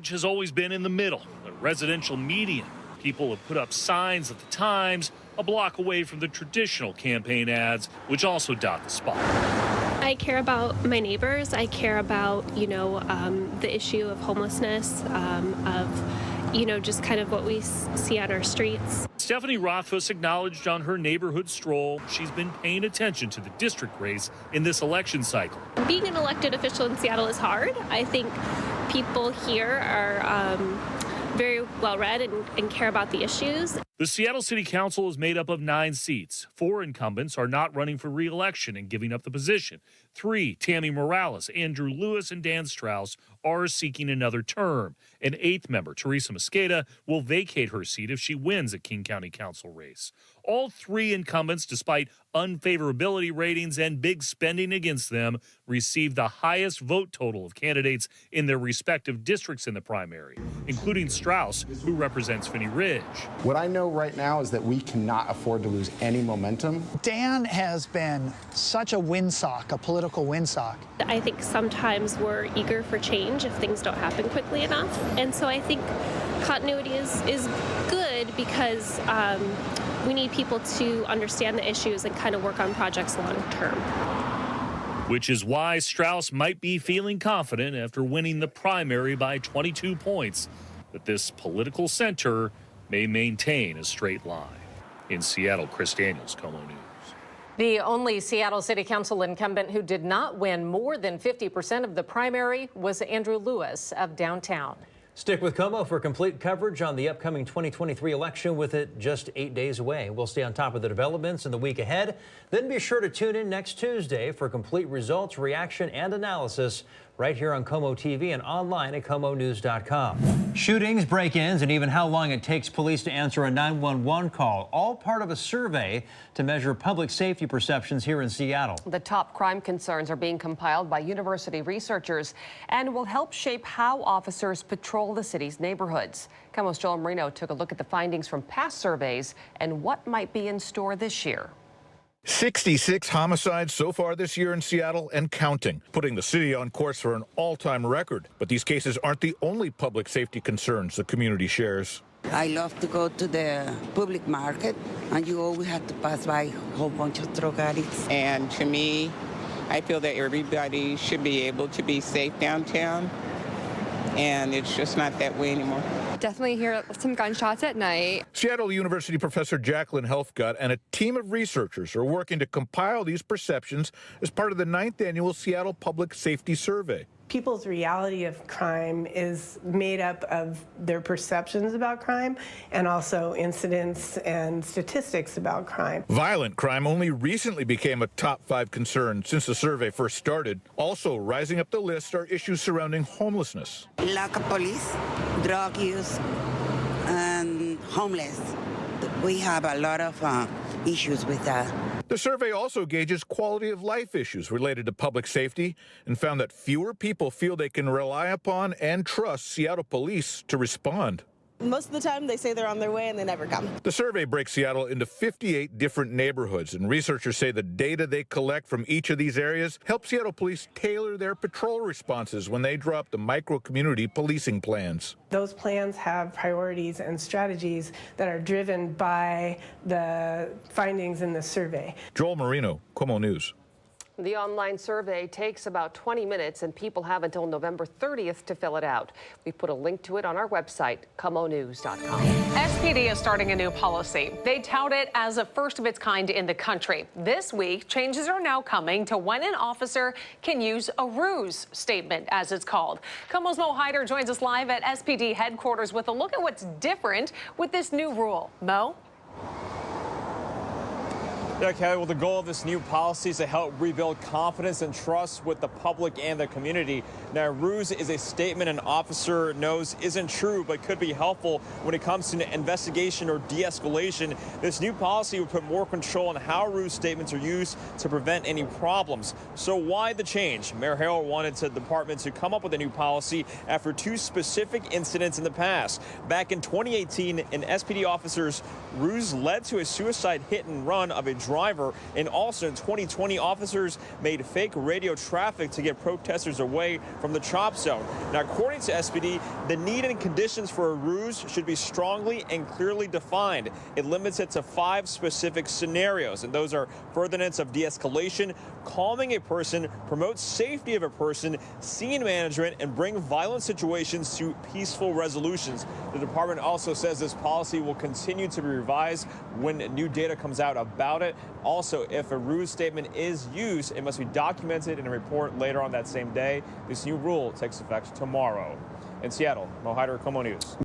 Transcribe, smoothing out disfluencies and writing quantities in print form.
Ridge has always been in the middle, a residential median. People have put up signs at the Times, a block away from the traditional campaign ads, which also dot the spot. I care about my neighbors. I care about, the issue of homelessness, just kind of what we see on our streets. Stephanie Rothfuss acknowledged on her neighborhood stroll she's been paying attention to the district race in this election cycle. Being an elected official in Seattle is hard. I think people here are very well read and care about the issues. The Seattle City Council is made up of 9 seats. 4 incumbents are not running for re-election and giving up the position. 3, Tammy Morales, Andrew Lewis, and Dan Strauss, are seeking another term. An 8th member, Teresa Mosqueda, will vacate her seat if she wins a King County Council race. All 3 incumbents, despite unfavorability ratings and big spending against them, received the highest vote total of candidates in their respective districts in the primary, including Strauss, who represents Finney Ridge. What I know right now is that we cannot afford to lose any momentum. Dan has been such a windsock, a political windsock. I think sometimes we're eager for change if things don't happen quickly enough. And so I think continuity is good because we need people to understand the issues and kind of work on projects long term. Which is why Strauss might be feeling confident after winning the primary by 22 points that this political center may maintain a straight line. In Seattle, Chris Daniels, KOMO News. The only Seattle City Council incumbent who did not win more than 50% of the primary was Andrew Lewis of downtown. Stick with KOMO for complete coverage on the upcoming 2023 election with it just 8 days away. We'll stay on top of the developments in the week ahead. Then be sure to tune in next Tuesday for complete results, reaction, and analysis right here on KOMO TV and online at KOMOnews.com. Shootings, break-ins, and even how long it takes police to answer a 911 call, all part of a survey to measure public safety perceptions here in Seattle. The top crime concerns are being compiled by university researchers and will help shape how officers patrol the city's neighborhoods. KOMO's Joel Marino took a look at the findings from past surveys and what might be in store this year. 66 homicides so far this year in Seattle and counting, putting the city on course for an all-time record. But these cases aren't the only public safety concerns the community shares. I love to go to the public market, and you always have to pass by a whole bunch of drogaris. And to me, I feel that everybody should be able to be safe downtown, and it's just not that way anymore. Definitely hear some gunshots at night. Seattle University professor Jacqueline Helfgott and a team of researchers are working to compile these perceptions as part of the 9th annual Seattle Public Safety Survey. People's reality of crime is made up of their perceptions about crime and also incidents and statistics about crime. Violent crime only recently became a top 5 concern since the survey first started. Also rising up the list are issues surrounding homelessness. Lack of police, drug use, and homeless. We have a lot of issues with that. The survey also gauges quality of life issues related to public safety and found that fewer people feel they can rely upon and trust Seattle police to respond. Most of the time they say they're on their way and they never come. The survey breaks Seattle into 58 different neighborhoods, and researchers say the data they collect from each of these areas helps Seattle police tailor their patrol responses when they drop the micro-community policing plans. Those plans have priorities and strategies that are driven by the findings in the survey. Joel Marino, KOMO News. The online survey takes about 20 minutes, and people have until November 30th to fill it out. We put a link to it on our website, KOMOnews.com. SPD is starting a new policy. They tout it as a first of its kind in the country. This week, changes are now coming to when an officer can use a ruse statement, as it's called. KOMO's Mo Hyder joins us live at SPD headquarters with a look at what's different with this new rule. Mo? Yeah, Kelly, well, the goal of this new policy is to help rebuild confidence and trust with the public and the community. Now, ruse is a statement an officer knows isn't true but could be helpful when it comes to an investigation or de-escalation. This new policy would put more control on how ruse statements are used to prevent any problems. So why the change? Mayor Harrell wanted the department to come up with a new policy after 2 specific incidents in the past. Back in 2018, an SPD officer's ruse led to a suicide hit and run of a driver. And also in 2020, officers made fake radio traffic to get protesters away from the chop zone. Now, according to SPD, the need and conditions for a ruse should be strongly and clearly defined. It limits it to 5 specific scenarios, and those are furtherance of de-escalation, calming a person, promote safety of a person, scene management, and bring violent situations to peaceful resolutions. The department also says this policy will continue to be revised when new data comes out about it. Also, if a ruse statement is used, it must be documented in a report later on that same day. This new rule takes effect tomorrow. In Seattle, Mo Hyder, KOMO News.